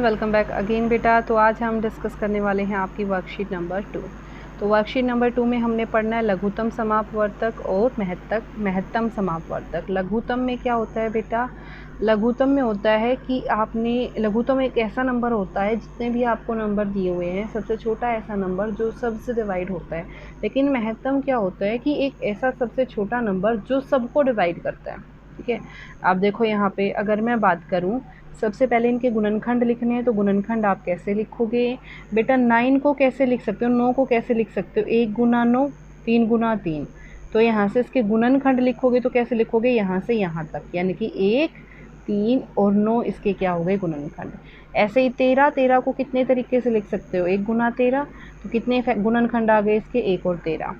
Welcome back again बेटा। तो आज हम डिस्कस करने वाले हैं आपकी वर्कशीट नंबर 2। तो वर्कशीट नंबर 2 में हमने पढ़ना है लघुत्तम समापवर्तक और महत्तम समापवर्तक। लघुत्तम में क्या होता है बेटा? लघुत्तम में होता है कि आपने लघुत्तम एक ऐसा नंबर होता है, जितने भी आपको नंबर दिए हुए हैं सबसे छोटा ऐसा नंबर जो सबसे डिवाइड होता है। लेकिन महत्तम क्या होता है कि एक ऐसा सबसे छोटा नंबर जो सबको डिवाइड करता है। ठीक है, आप देखो यहाँ पे अगर मैं बात करूँ, सबसे पहले इनके गुणनखंड लिखने हैं। तो गुणनखंड आप कैसे लिखोगे बेटा? 9 को कैसे लिख सकते हो, 9 को कैसे लिख सकते हो? 1 गुना 9, 3 गुना 3। तो यहाँ से इसके गुणनखंड लिखोगे तो कैसे लिखोगे? यहाँ से यहाँ तक, यानी कि 1, 3 और 9 इसके क्या हो गए? गुणनखंड। ऐसे ही 13 को कितने तरीके से लिख सकते हो? 1 गुना 13, तो कितने गुणनखंड आ गए इसके? 1 और 13।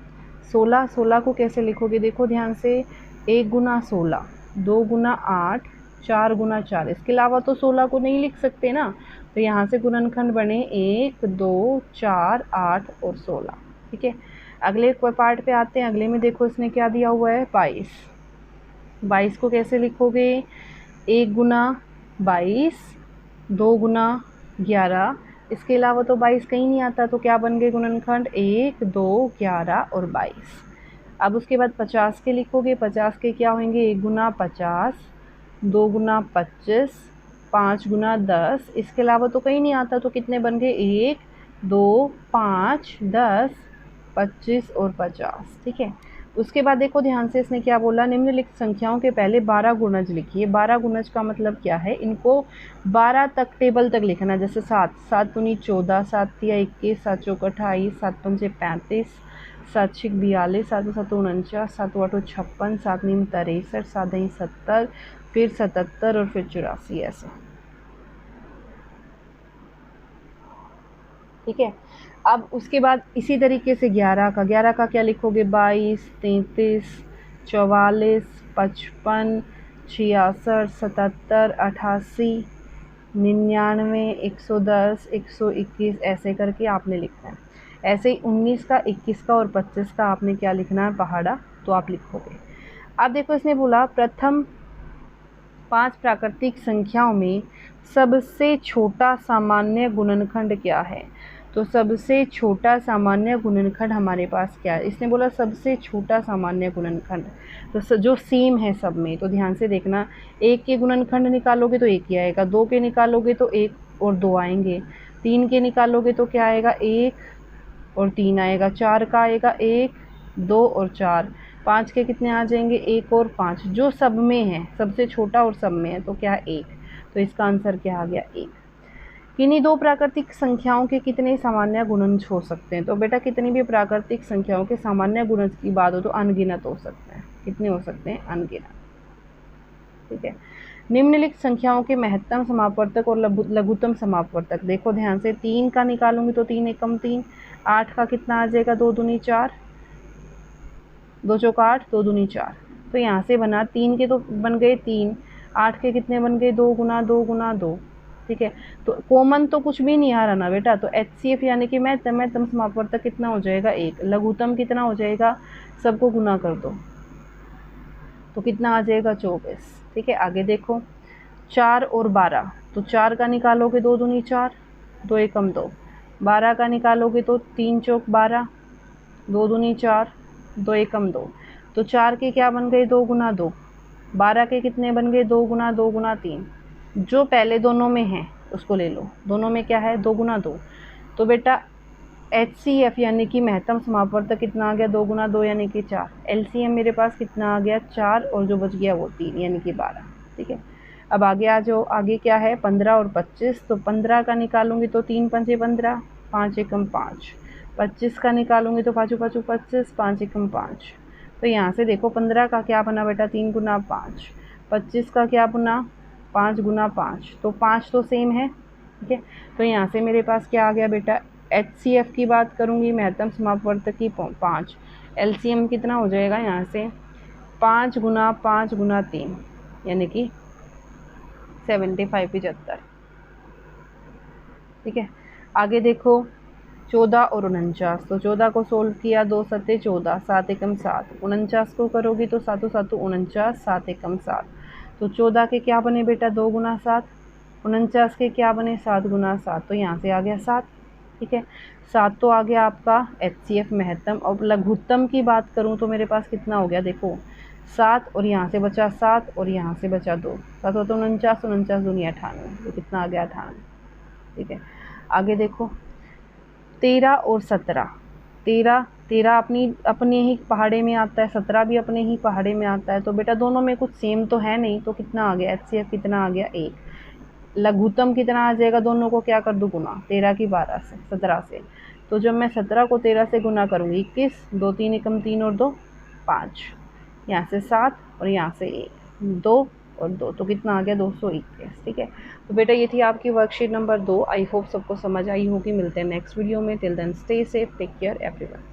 16 को कैसे लिखोगे? देखो ध्यान से, 1 गुना 16, 2 गुना 8, 4 गुना 4। इसके अलावा तो 16 को नहीं लिख सकते ना, तो यहाँ से गुणनखंड बने 1, 2, 4, 8 और 16। ठीक है, अगले पार्ट पे आते हैं। अगले में देखो इसने क्या दिया हुआ है? 22। 22 को कैसे लिखोगे? 1 गुना 22, 2 गुना 11। इसके अलावा तो 22 कहीं नहीं आता, तो क्या बन गए गुणनखंड? 1, 2, 11 और 22। अब उसके बाद 50 के लिखोगे। 50 के क्या होंगे? 1 गुना 50, 2 गुना 25, 5 गुना 10। इसके अलावा तो कहीं नहीं आता, तो कितने बन गए? 1, 2, 5, 10, 25 और 50। ठीक है, उसके बाद देखो ध्यान से, इसने क्या बोला? निम्नलिखित संख्याओं के पहले 12 गुणज लिखिए। 12 गुणज का मतलब क्या है? इनको 12 तक टेबल तक लिखना। जैसे 7 दूनी 14, 7 तिया 21, 7 चौक 28, 7 पंचे 35, 7 छिक 42, 7 7 49, 7 8 56, 7 9 63, 7 दही 70, फिर 77 और फिर 84 ऐसे। ठीक है, अब उसके बाद इसी तरीके से 11 का क्या लिखोगे? 22, 33, 44, 55, 66, 77, 88, 99, 110, 121 ऐसे करके आपने लिखना है। ऐसे ही 19 का, 21 का और 25 का आपने क्या लिखना है? पहाड़ा, तो आप लिखोगे। अब देखो इसने बोला प्रथम 5 प्राकृतिक संख्याओं में सबसे छोटा सामान्य गुणनखंड क्या है? तो सबसे छोटा सामान्य गुणनखंड हमारे पास क्या है? इसने बोला सबसे छोटा सामान्य गुणनखंड, तो जो सेम है सब में। तो ध्यान से देखना, 1 के गुणनखंड निकालोगे तो 1 ही आएगा, 2 के निकालोगे तो 1 और 2 आएंगे, 3 के निकालोगे तो क्या आएगा? 1 और 3 आएगा, 4 का आएगा 1, 2 और 4, 5 के कितने आ जाएंगे? 1 और 5, जो सब में है, सबसे छोटा और सब में है, तो क्या? 1। तो इसका आंसर क्या आ गया? 1। किन्हीं 2 प्राकृतिक संख्याओं के कितने सामान्य गुणज हो सकते हैं? तो बेटा कितनी भी प्राकृतिक संख्याओं के सामान्य गुणज की बात हो तो अनगिनत हो सकते हैं। कितने हो सकते हैं? अनगिनत। ठीक है, निम्नलिखित संख्याओं के महत्तम समापवर्तक और लघुत्तम समापवर्तक। देखो ध्यान से, 3 का निकालूंगी तो 3 एकम 3, 8 का कितना आ जाएगा? 2 दूनी 4, 2 चौक 8, 2 दूनी 4। तो यहाँ से बना 3 के तो बन गए 3, 8 के कितने बन गए? 2 गुना 2 गुना 2। ठीक है, तो कॉमन तो कुछ भी नहीं आ रहा ना बेटा, तो HCF यानी कि महत्तम समापवर्तक कितना हो जाएगा? 1। लघुत्तम कितना हो जाएगा? सबको गुना कर दो तो कितना आ जाएगा? 24। ठीक है, आगे देखो 4 और 12, तो 4 का निकालोगे 2 दूनी 4, 2 एकम 2। 12 का निकालोगे तो 3 चौक 12, 2 दूनी 4, 2 एकम 2। तो 4 के क्या बन गए? 2 गुना 2। 12 के कितने बन गए? 2 गुना 2 गुना 3। जो पहले दोनों में है उसको ले लो, दोनों में क्या है? 2 गुना 2। तो बेटा HCF यानी कि महत्तम समापवर्तक कितना आ गया? 2 गुना 2 यानी कि 4। LCM मेरे पास कितना आ गया? 4, और जो बच गया वो 3 यानी कि 12। ठीक है, अब आगे आ जाओ। आगे क्या है? 15 और 25। तो 15 का निकालूंगी तो 3 पंचे 15, 5 एकम 5। 25 का निकालूंगी तो 5 5 25, 5 एकम 5। तो यहाँ से देखो 15 का क्या बना बेटा? 3 गुना 5। 25 का क्या बना? 5 गुना 5। तो 5 तो सेम है। ठीक है, तो यहाँ से मेरे पास क्या आ गया बेटा? HCF की बात करूँगी, महत्तम समापवर्तक की 5। LCM कितना हो जाएगा? यहाँ से 5 गुना 5 गुना 3 यानी कि 75, 75। ठीक है, आगे देखो 14 और 49। तो 14 को सोल्व किया, 2 सत्ते 14, 7 एकम 7। 49 को करोगी तो 7 7 49, 7 एकम 7। तो 14 के क्या बने बेटा? 2 गुना 7, 49 के क्या बने 7 गुना 7, तो यहाँ से आ गया 7। ठीक है, 7 तो आ गया आपका HCF महत्तम। और लघुत्तम की बात करूँ तो मेरे पास कितना हो गया, देखो 7 और यहाँ से बचा 7 और यहाँ से बचा 2, 7 तो 49, 49 दूनी 98, तो कितना आ गया 98। ठीक है, आगे देखो 13 और 17, 13 अपने ही पहाड़े में आता है, 17 भी अपने ही पहाड़े में आता है, तो बेटा दोनों में कुछ सेम तो है नहीं, तो कितना आ गया HCF कितना आ गया 1। लघुत्तम कितना आ जाएगा, दोनों को क्या कर दूँ गुना, 13 की 12 से 17 से, तो जब मैं 17 को 13 से गुना करूँगी 21, 2 3 एकम 3 और 2 5, यहाँ से 7 और यहाँ से 1, 2 और 2, तो कितना आ गया 221। ठीक है, तो बेटा ये थी आपकी वर्कशीट नंबर 2। आई होप सबको समझ आई होगी। मिलते हैं नेक्स्ट वीडियो में। Till then stay safe, take care everyone.